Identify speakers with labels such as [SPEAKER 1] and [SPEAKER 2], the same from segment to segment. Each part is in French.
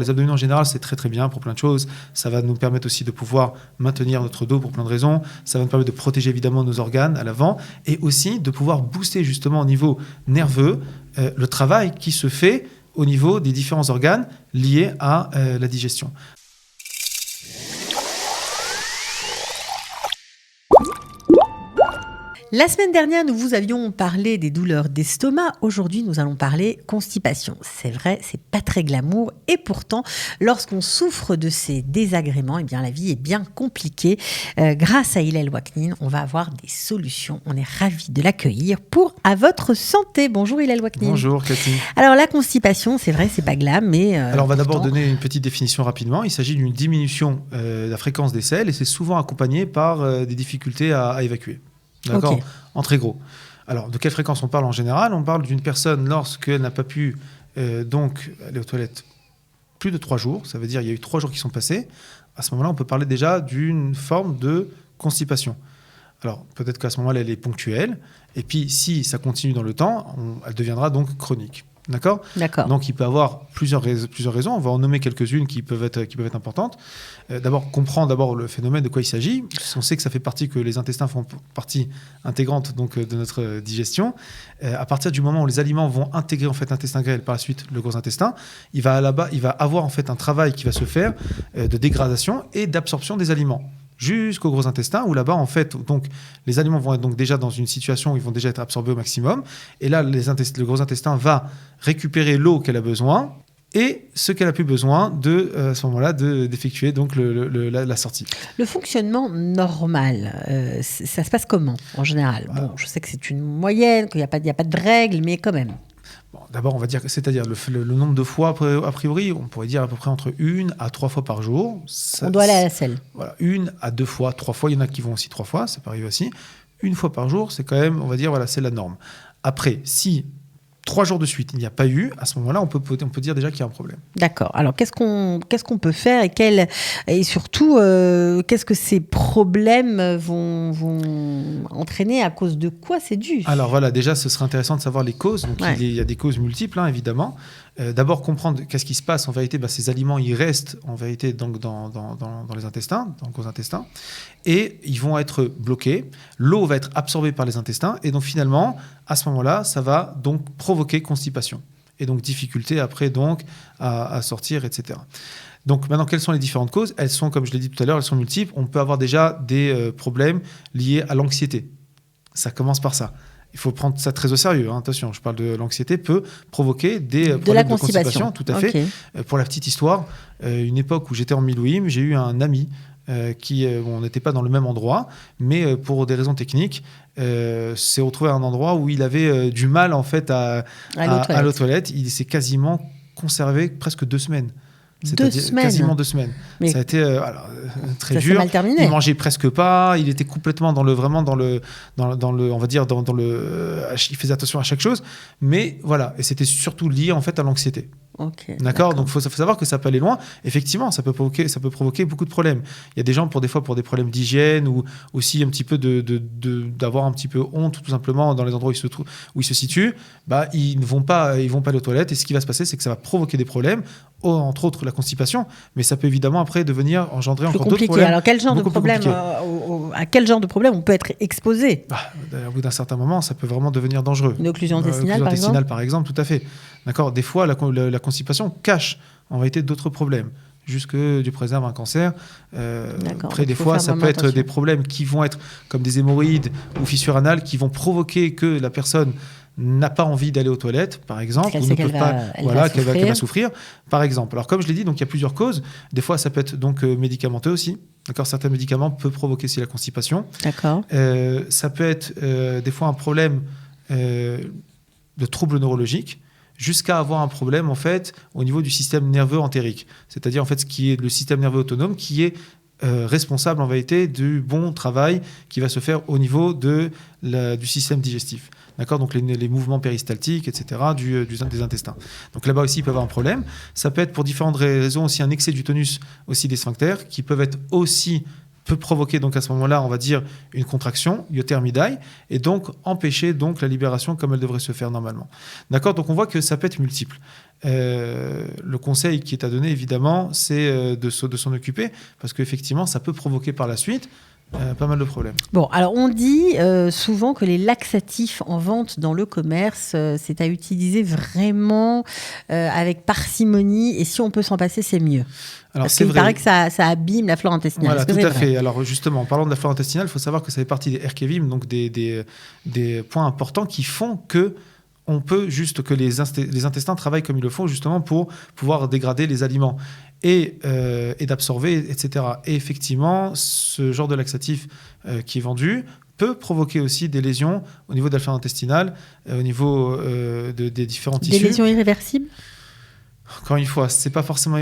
[SPEAKER 1] Les abdominaux en général, c'est très très bien pour plein de choses. Ça va nous permettre aussi de pouvoir maintenir notre dos pour plein de raisons. Ça va nous permettre de protéger évidemment nos organes à l'avant et aussi de pouvoir booster justement au niveau nerveux le travail qui se fait au niveau des différents organes liés à la digestion.
[SPEAKER 2] La semaine dernière, nous vous avions parlé des douleurs d'estomac. Aujourd'hui, nous allons parler constipation. C'est vrai, c'est pas très glamour. Et pourtant, lorsqu'on souffre de ces désagréments, eh bien, la vie est bien compliquée. Grâce à Hillel Waknin, on va avoir des solutions. On est ravis de l'accueillir pour À votre santé. Bonjour Hillel Waknin.
[SPEAKER 1] Bonjour Cathy.
[SPEAKER 2] Alors, la constipation, c'est vrai, c'est pas glam, mais...
[SPEAKER 1] Alors, on va d'abord donner une petite définition rapidement. Il s'agit d'une diminution de la fréquence des selles et c'est souvent accompagné par des difficultés à évacuer. D'accord,
[SPEAKER 2] okay.
[SPEAKER 1] En très gros. Alors, de quelle fréquence on parle en général ? On parle d'une personne lorsqu'elle n'a pas pu donc aller aux toilettes plus de 3 jours. Ça veut dire qu'il y a eu 3 jours qui sont passés. À ce moment-là, on peut parler déjà d'une forme de constipation. Alors, peut-être qu'à ce moment-là, elle est ponctuelle. Et puis, si ça continue dans le temps, elle deviendra donc chronique. D'accord. Donc, il peut y avoir plusieurs raisons. On va en nommer quelques-unes qui peuvent être importantes. D'abord, comprendre le phénomène, de quoi il s'agit. On sait que ça fait partie, que les intestins font partie intégrante donc, de notre digestion. À partir du moment où les aliments vont intégrer en fait, l'intestin grêle, par la suite le gros intestin, il va avoir en fait, un travail qui va se faire de dégradation et d'absorption des aliments jusqu'au gros intestin, où là-bas, en fait, donc, les aliments vont être donc déjà dans une situation où ils vont déjà être absorbés au maximum. Et là, le gros intestin va récupérer l'eau qu'elle a besoin et ce qu'elle a plus besoin à ce moment-là d'effectuer donc la sortie.
[SPEAKER 2] Le fonctionnement normal, ça se passe comment en général ? Bon, je sais que c'est une moyenne, qu'il n'y a pas de règles, mais quand même.
[SPEAKER 1] Bon, d'abord, on va dire, c'est-à-dire le nombre de fois, a priori, on pourrait dire à peu près entre 1 à 3 fois par jour.
[SPEAKER 2] On doit aller à la selle.
[SPEAKER 1] Voilà, 1 à 2 fois, 3 fois. Il y en a qui vont aussi 3 fois, ça peut arriver aussi. 1 fois par jour, c'est quand même, on va dire, voilà, c'est la norme. Après, si 3 jours de suite, il n'y a pas eu, à ce moment-là, on peut dire déjà qu'il y a un problème.
[SPEAKER 2] D'accord. Alors, qu'est-ce qu'on peut faire et surtout, qu'est-ce que ces problèmes vont entraîner ? À cause de quoi c'est dû ?
[SPEAKER 1] Alors voilà, déjà, ce serait intéressant de savoir les causes. Donc, il y a des causes multiples, hein, évidemment. D'abord, comprendre qu'est-ce qui se passe. En vérité, ces aliments, ils restent en vérité donc, dans les intestins, dans le gros intestin, et ils vont être bloqués. L'eau va être absorbée par les intestins, et donc finalement, à ce moment-là, ça va donc provoquer constipation. Et donc difficulté après donc à sortir, etc. Donc maintenant, quelles sont les différentes causes ? Elles sont, comme je l'ai dit tout à l'heure, elles sont multiples. On peut avoir déjà des problèmes liés à l'anxiété. Ça commence par ça. Il faut prendre ça très au sérieux. Hein. Attention, je parle de l'anxiété, peut provoquer des problèmes de constipation. Tout à fait. Pour la petite histoire, une époque où j'étais en Milouim, j'ai eu un ami on n'était pas dans le même endroit, mais pour des raisons techniques, s'est retrouvé à un endroit où il avait du mal en fait à l'eau toilette. Il s'est quasiment conservé presque 2 semaines. Quasiment 2 semaines. Mais ça a été très dur.
[SPEAKER 2] Mal terminé.
[SPEAKER 1] Il mangeait presque pas. Il était complètement on va dire il faisait attention à chaque chose. Mais voilà, et c'était surtout lié en fait à l'anxiété.
[SPEAKER 2] Okay,
[SPEAKER 1] d'accord. Donc, il faut savoir que ça peut aller loin. Effectivement, ça peut provoquer beaucoup de problèmes. Il y a des gens, pour des problèmes d'hygiène ou aussi un petit peu d'avoir un petit peu honte, tout simplement, dans les endroits où ils se situent, ils ne vont pas aller aux toilettes. Et ce qui va se passer, c'est que ça va provoquer des problèmes, entre autres la constipation. Mais ça peut évidemment, après, engendrer encore d'autres problèmes.
[SPEAKER 2] Alors, quel genre de problème, à quel genre de problème on peut être exposé ?
[SPEAKER 1] Au bout d'un certain moment, ça peut vraiment devenir dangereux.
[SPEAKER 2] Une occlusion intestinale,
[SPEAKER 1] par exemple, tout à fait. D'accord. Des fois, la constipation cache en réalité d'autres problèmes, jusque du préserve un cancer. Après, des fois, ça peut être des problèmes qui vont être comme des hémorroïdes ou fissures anales qui vont provoquer que la personne n'a pas envie d'aller aux toilettes, par exemple, qu'elle va souffrir, par exemple. Alors, comme je l'ai dit, donc il y a plusieurs causes. Des fois, ça peut être donc médicamenteux aussi. D'accord, certains médicaments peuvent provoquer aussi la constipation.
[SPEAKER 2] D'accord.
[SPEAKER 1] Ça peut être des fois un problème de troubles neurologiques, jusqu'à avoir un problème en fait au niveau du système nerveux entérique, c'est-à-dire en fait ce qui est le système nerveux autonome qui est responsable en vérité du bon travail qui va se faire au niveau du système digestif. D'accord, donc les mouvements péristaltiques, etc., des intestins. Donc là-bas aussi, il peut y avoir un problème. Ça peut être pour différentes raisons aussi un excès du tonus aussi des sphincters qui peuvent être aussi peut provoquer donc à ce moment-là, on va dire, une contraction, yotermidai, et donc empêcher donc la libération comme elle devrait se faire normalement. D'accord ? Donc on voit que ça peut être multiple. Le conseil qui est à donner, évidemment, c'est de s'en occuper, parce qu'effectivement, ça peut provoquer par la suite pas mal de problèmes.
[SPEAKER 2] Bon, alors on dit souvent que les laxatifs en vente dans le commerce, c'est à utiliser vraiment avec parcimonie, et si on peut s'en passer, c'est mieux.
[SPEAKER 1] Alors,
[SPEAKER 2] parce qu'il paraît que ça abîme la flore intestinale.
[SPEAKER 1] Voilà,
[SPEAKER 2] tout
[SPEAKER 1] à fait. Alors justement, en parlant de la flore intestinale, il faut savoir que ça fait partie des RKVIM, donc des points importants qui font que on peut juste que les intestins travaillent comme il le faut, justement pour pouvoir dégrader les aliments et d'absorber, etc. Et effectivement, ce genre de laxatif qui est vendu peut provoquer aussi des lésions au niveau de la flore intestinale, au niveau des différents tissus.
[SPEAKER 2] Des lésions irréversibles ?
[SPEAKER 1] Encore une fois, c'est pas forcément,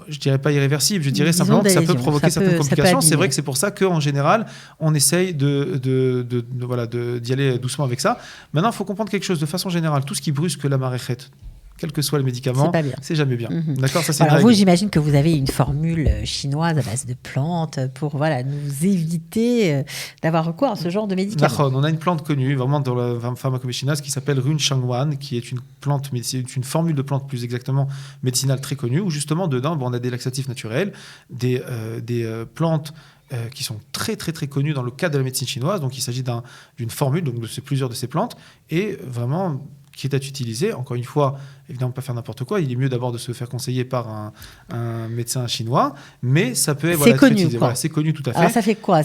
[SPEAKER 1] je dirais pas irréversible, je dirais simplement que ça peut provoquer certaines complications. C'est vrai que c'est pour ça qu'en général, on essaye d'y aller doucement avec ça. Maintenant, il faut comprendre quelque chose de façon générale. Tout ce qui brusque la maréchette, quel que soit le médicament, c'est jamais bien. D'accord, ça c'est
[SPEAKER 2] alors vous, j'imagine que vous avez une formule chinoise à base de plantes pour nous éviter d'avoir recours à ce genre de médicaments.
[SPEAKER 1] On a une plante connue, vraiment dans la pharmacopée chinoise, qui s'appelle Run Shangwan, qui est une plante, c'est une formule de plante plus exactement médicinale très connue, où justement dedans, on a des laxatifs naturels, des plantes qui sont très très très connues dans le cadre de la médecine chinoise. Donc il s'agit d'une formule, donc de plusieurs de ces plantes, et vraiment qui est à utiliser. Encore une fois, évidemment, pas faire n'importe quoi. Il est mieux d'abord de se faire conseiller par un médecin chinois, mais ça peut être
[SPEAKER 2] connu,
[SPEAKER 1] utilisé. Voilà, c'est connu tout à fait.
[SPEAKER 2] Alors ça fait quoi ?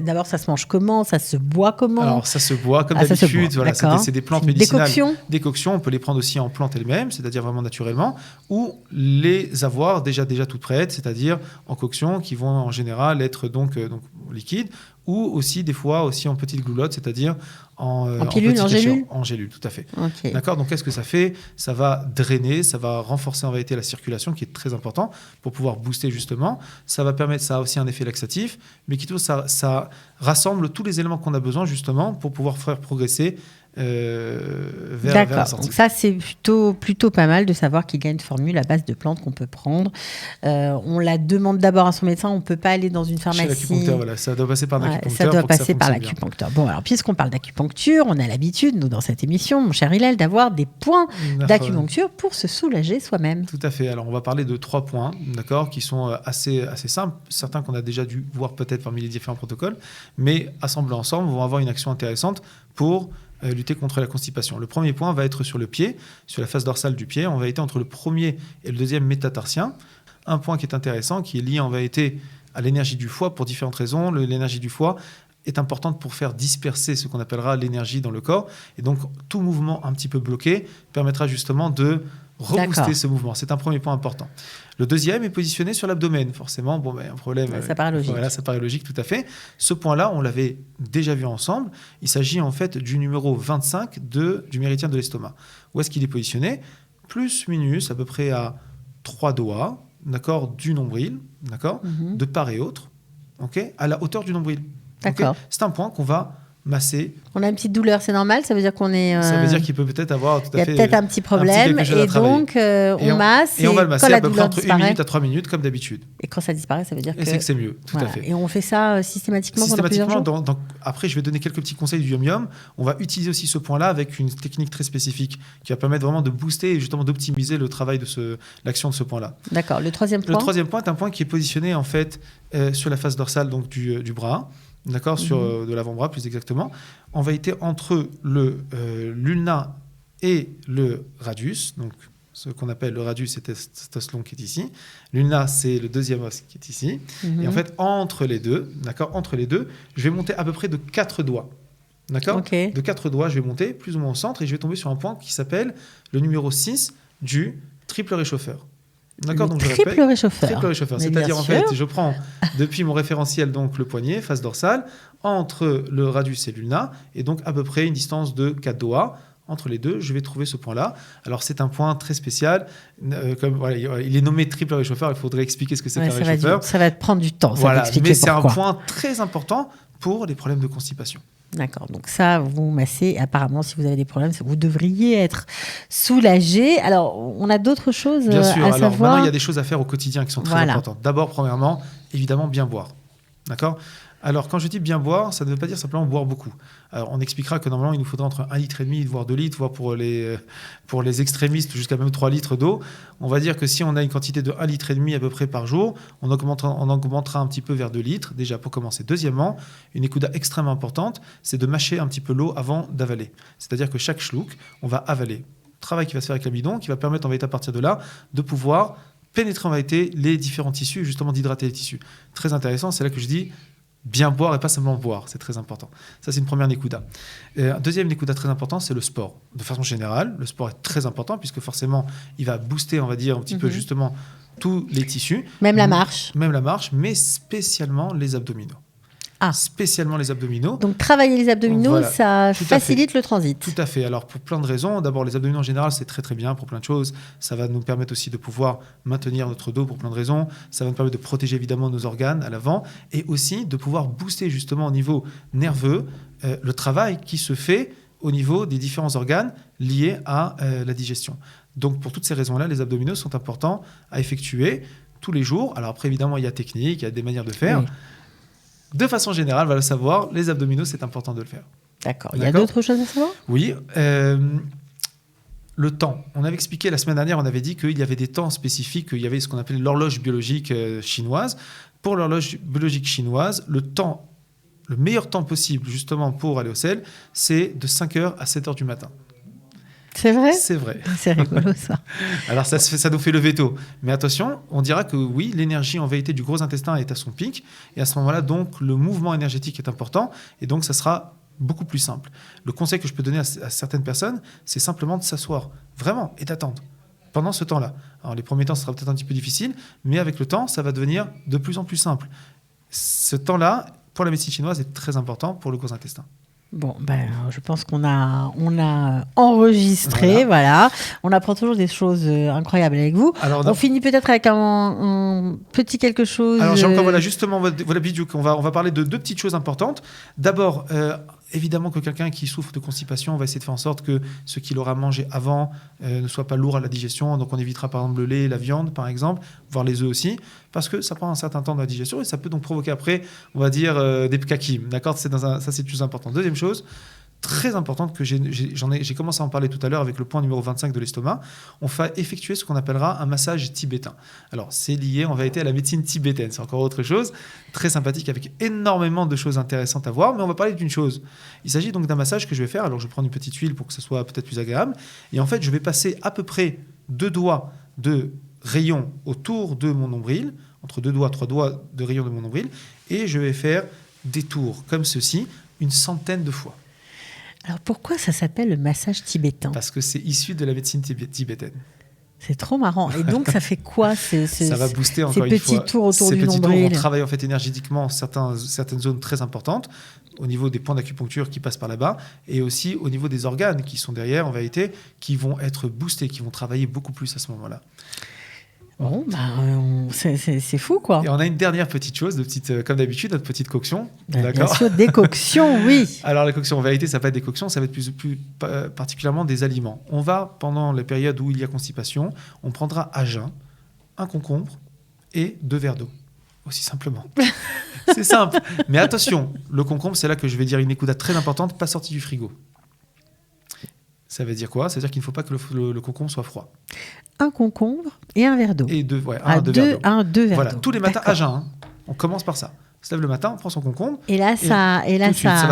[SPEAKER 2] D'abord, ça se mange comment ? Ça se boit comment ?
[SPEAKER 1] Alors ça se boit comme d'habitude. Voilà, c'est des plantes médicinales. Décoctions. On peut les prendre aussi en plantes elles-mêmes, c'est-à-dire vraiment naturellement, ou les avoir déjà toutes prêtes, c'est-à-dire en coction, qui vont en général être donc liquides, ou aussi des fois aussi en petites gloulottes, c'est-à-dire en
[SPEAKER 2] pilule, en gélule ?
[SPEAKER 1] En gélule, tout à fait.
[SPEAKER 2] Okay.
[SPEAKER 1] D'accord. Donc qu'est-ce que ça fait ? Ça va drainer, ça va renforcer en vérité la circulation, qui est très important pour pouvoir booster justement. Ça va permettre, ça a aussi un effet laxatif, mais qui ça rassemble tous les éléments qu'on a besoin justement pour pouvoir faire progresser vers la sortie.
[SPEAKER 2] Donc ça c'est plutôt pas mal de savoir qu'il y a une formule à base de plantes qu'on peut prendre. On la demande d'abord à son médecin, on ne peut pas aller dans une pharmacie.
[SPEAKER 1] Chez l'acupuncteur, voilà, ça doit passer par l'acupuncteur.
[SPEAKER 2] Ça doit passer par l'acupuncteur. Bon, alors puisqu'on parle d'acupuncture, on a l'habitude, nous dans cette émission, mon cher Hillel, d'avoir des points d'acupuncture pour se soulager soi-même.
[SPEAKER 1] Tout à fait. Alors on va parler de 3 points, d'accord, qui sont assez simples, certains qu'on a déjà dû voir peut-être parmi les différents protocoles, mais assemblés ensemble vont avoir une action intéressante pour lutter contre la constipation. Le premier point va être sur le pied, sur la face dorsale du pied. On va être entre le premier et le deuxième métatarsien. Un point qui est intéressant, qui est lié en vérité à l'énergie du foie pour différentes raisons. L'énergie du foie est importante pour faire disperser ce qu'on appellera l'énergie dans le corps. Et donc, tout mouvement un petit peu bloqué permettra justement de rebooster ce mouvement. C'est un premier point important. Le deuxième est positionné sur l'abdomen. Forcément, un problème.
[SPEAKER 2] Ça paraît logique.
[SPEAKER 1] Voilà, ça paraît logique, tout à fait. Ce point-là, on l'avait déjà vu ensemble. Il s'agit en fait du numéro 25 du méridien de l'estomac. Où est-ce qu'il est positionné ? Plus minus, à peu près à 3 doigts, d'accord, du nombril, d'accord, de part et autre, ok, à la hauteur du nombril.
[SPEAKER 2] D'accord.
[SPEAKER 1] Okay. C'est un point qu'on va masser.
[SPEAKER 2] On a une petite douleur, c'est normal ? Ça veut dire qu'on est...
[SPEAKER 1] Ça veut dire qu'il peut peut-être avoir tout à fait...
[SPEAKER 2] Il y a peut-être un petit problème, et donc on masse,
[SPEAKER 1] et on va le masser
[SPEAKER 2] quand
[SPEAKER 1] à peu près entre 1 minute à 3 minutes, comme d'habitude.
[SPEAKER 2] Et quand ça disparaît, ça veut dire
[SPEAKER 1] c'est que c'est mieux, tout à fait.
[SPEAKER 2] Et on fait ça systématiquement pendant plusieurs jours ?
[SPEAKER 1] Après, je vais donner quelques petits conseils du yum-yum. On va utiliser aussi ce point-là avec une technique très spécifique qui va permettre vraiment de booster et justement d'optimiser le travail de l'action de ce point-là.
[SPEAKER 2] D'accord. Le troisième point ?
[SPEAKER 1] Le troisième point est un point qui est positionné en fait sur la face dorsale donc, du bras. D'accord, sur de l'avant-bras plus exactement. On va être entre l'ulna et le radius. Donc, ce qu'on appelle le radius, c'est cet os long qui est ici. L'ulna, c'est le deuxième os qui est ici. Et en fait, entre les deux, je vais monter à peu près de 4 doigts. D'accord ? De 4 doigts, je vais monter plus ou moins au centre et je vais tomber sur un point qui s'appelle le numéro 6 du triple réchauffeur. D'accord, donc
[SPEAKER 2] triple réchauffeur.
[SPEAKER 1] Triple réchauffeur. C'est-à-dire, en fait, je prends depuis mon référentiel, donc le poignet, face dorsale, entre le radius et l'ulna, et donc à peu près une distance de 4 doigts. Entre les deux, je vais trouver ce point-là. Alors, c'est un point très spécial. Il est nommé triple réchauffeur. Il faudrait expliquer ce que c'est qu'un réchauffeur.
[SPEAKER 2] Ça va te prendre du temps,
[SPEAKER 1] mais c'est un point très important pour les problèmes de constipation.
[SPEAKER 2] D'accord, donc ça, vous massez. Apparemment, si vous avez des problèmes, vous devriez être soulagé. Alors, on a d'autres choses
[SPEAKER 1] bien sûr.
[SPEAKER 2] à savoir.
[SPEAKER 1] Maintenant, il y a des choses à faire au quotidien qui sont très importantes. D'abord, premièrement, évidemment, bien boire. D'accord ? Alors, quand je dis bien boire, ça ne veut pas dire simplement boire beaucoup. Alors, on expliquera que normalement, il nous faudra entre 1,5 litre, voire 2 litres, voire pour les extrémistes, jusqu'à même 3 litres d'eau. On va dire que si on a une quantité de 1,5 litre à peu près par jour, on augmentera un petit peu vers 2 litres, déjà pour commencer. Deuxièmement, une écouda extrêmement importante, c'est de mâcher un petit peu l'eau avant d'avaler. C'est-à-dire que chaque schluck, on va avaler. Travail qui va se faire avec l'amidon, qui va permettre en vérité à partir de là de pouvoir pénétrer en vérité les différents tissus, justement d'hydrater les tissus. Très intéressant, c'est là que je dis bien boire et pas simplement boire, c'est très important. Ça, c'est une première Nekuda. Un deuxième Nekuda très important, c'est le sport. De façon générale, le sport est très important puisque forcément, il va booster, on va dire, un petit peu justement tous les tissus.
[SPEAKER 2] Même la marche.
[SPEAKER 1] Même la marche, mais spécialement les abdominaux. Spécialement les abdominaux.
[SPEAKER 2] Donc, travailler les abdominaux,
[SPEAKER 1] voilà,
[SPEAKER 2] ça facilite le transit.
[SPEAKER 1] Tout à fait. Alors, pour plein de raisons. D'abord, les abdominaux en général, c'est très, très bien pour plein de choses. Ça va nous permettre aussi de pouvoir maintenir notre dos pour plein de raisons. Ça va nous permettre de protéger évidemment nos organes à l'avant et aussi de pouvoir booster justement au niveau nerveux le travail qui se fait au niveau des différents organes liés à la digestion. Donc, pour toutes ces raisons-là, les abdominaux sont importants à effectuer tous les jours. Alors, après, évidemment, il y a technique, il y a des manières de faire. Oui. De façon générale, on va le savoir, les abdominaux, c'est important de le faire.
[SPEAKER 2] D'accord. Il y a d'autres choses à savoir ?
[SPEAKER 1] Oui. Le temps. On avait expliqué la semaine dernière, on avait dit qu'il y avait des temps spécifiques, il y avait ce qu'on appelle l'horloge biologique chinoise. Pour l'horloge biologique chinoise, le meilleur temps possible justement pour aller au sel, c'est de 5h à 7h du matin.
[SPEAKER 2] C'est vrai ?
[SPEAKER 1] C'est vrai.
[SPEAKER 2] C'est rigolo ça.
[SPEAKER 1] Alors ça nous fait lever tôt. Mais attention, on dira que oui, l'énergie en vérité du gros intestin est à son pic. Et à ce moment-là, donc, le mouvement énergétique est important. Et donc, ça sera beaucoup plus simple. Le conseil que je peux donner à certaines personnes, c'est simplement de s'asseoir, vraiment, et d'attendre pendant ce temps-là. Alors les premiers temps, ce sera peut-être un petit peu difficile, mais avec le temps, ça va devenir de plus en plus simple. Ce temps-là, pour la médecine chinoise, est très important pour le gros intestin.
[SPEAKER 2] Bon, je pense qu'on a enregistré, voilà. On apprend toujours des choses incroyables avec vous. Alors, on finit peut-être avec un petit quelque chose.
[SPEAKER 1] Alors, j'ai encore, justement, voilà, Bidjouk, on va parler de deux petites choses importantes. D'abord, évidemment que quelqu'un qui souffre de constipation, on va essayer de faire en sorte que ce qu'il aura mangé avant ne soit pas lourd à la digestion. Donc, on évitera par exemple le lait, la viande, par exemple, voire les œufs aussi, parce que ça prend un certain temps de la digestion et ça peut donc provoquer après, on va dire, des pkakim. D'accord ? Ça, c'est plus important. Deuxième chose, très importante que j'ai commencé à en parler tout à l'heure avec le point numéro 25 de l'estomac, on va effectuer ce qu'on appellera un massage tibétain. Alors, c'est lié en vérité à la médecine tibétaine. C'est encore autre chose, très sympathique, avec énormément de choses intéressantes à voir, mais on va parler d'une chose. Il s'agit donc d'un massage que je vais faire. Alors, je vais prendre une petite huile pour que ce soit peut-être plus agréable. Et en fait, je vais passer à peu près 2 doigts de rayon autour de mon nombril, entre 2 doigts, 3 doigts de rayon de mon nombril, et je vais faire des tours comme ceci, une centaine de fois.
[SPEAKER 2] Alors pourquoi ça s'appelle le massage tibétain ?
[SPEAKER 1] Parce que c'est issu de la médecine tibétaine.
[SPEAKER 2] C'est trop marrant. Et donc ça fait quoi
[SPEAKER 1] ça va booster encore une fois.
[SPEAKER 2] Ces petits tours autour du nombril.
[SPEAKER 1] Ces petits tours, on travaille en fait énergétiquement certaines zones très importantes au niveau des points d'acupuncture qui passent par là-bas et aussi au niveau des organes qui sont derrière en vérité, qui vont être boostés, qui vont travailler beaucoup plus à ce moment-là.
[SPEAKER 2] Bon, c'est fou, quoi.
[SPEAKER 1] Et on a une dernière petite chose, comme d'habitude, notre petite coction.
[SPEAKER 2] Bien sûr, des coctions, oui.
[SPEAKER 1] Alors, la coction, en vérité, ça va être des coctions, ça va être plus particulièrement des aliments. On va, pendant la période où il y a constipation, on prendra à jeun un concombre et 2 verres d'eau. Aussi simplement. C'est simple. Mais attention, le concombre, c'est là que je vais dire une écoute très importante, pas sorti du frigo. Ça veut dire quoi ? Ça veut dire qu'il ne faut pas que le concombre soit froid.
[SPEAKER 2] Un concombre et un verre d'eau.
[SPEAKER 1] Et deux verres d'eau.
[SPEAKER 2] Voilà,
[SPEAKER 1] tous les matins à jeun. On commence par ça. On se lève le matin, on prend son concombre.
[SPEAKER 2] Et là, ça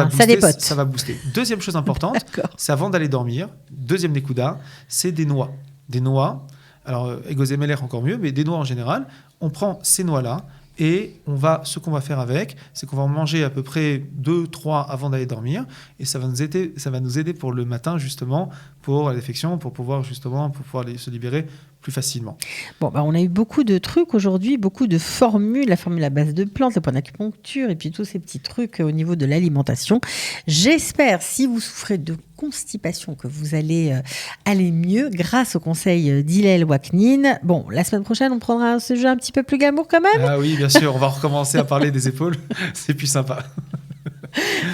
[SPEAKER 1] booster,
[SPEAKER 2] dépote.
[SPEAKER 1] Ça va booster. Deuxième chose importante, c'est avant d'aller dormir. Deuxième Nekuda, c'est des noix. Des noix. Alors, Egozemeler encore mieux, mais des noix en général. On prend ces noix-là. Et ce qu'on va faire avec, c'est qu'on va en manger à peu près 2-3 avant d'aller dormir. Et ça va nous aider pour le matin, justement, pour la défection, pour pouvoir se libérer plus facilement.
[SPEAKER 2] Bon, on a eu beaucoup de trucs aujourd'hui, beaucoup de formules, la formule à base de plantes, le point d'acupuncture et puis tous ces petits trucs au niveau de l'alimentation. J'espère, si vous souffrez de constipation, que vous allez aller mieux grâce au conseil d'Hillel Waknin. Bon, la semaine prochaine, on prendra un sujet un petit peu plus glamour quand même.
[SPEAKER 1] Ah oui, bien sûr, on va recommencer à parler des épaules. C'est plus sympa.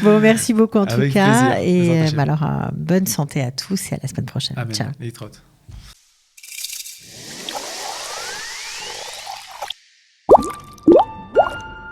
[SPEAKER 2] Bon, merci beaucoup en
[SPEAKER 1] Avec
[SPEAKER 2] tout cas.
[SPEAKER 1] plaisir.
[SPEAKER 2] Et alors, bonne santé à tous et à la semaine prochaine.
[SPEAKER 1] Amen.
[SPEAKER 2] Ciao.
[SPEAKER 1] Et trotte.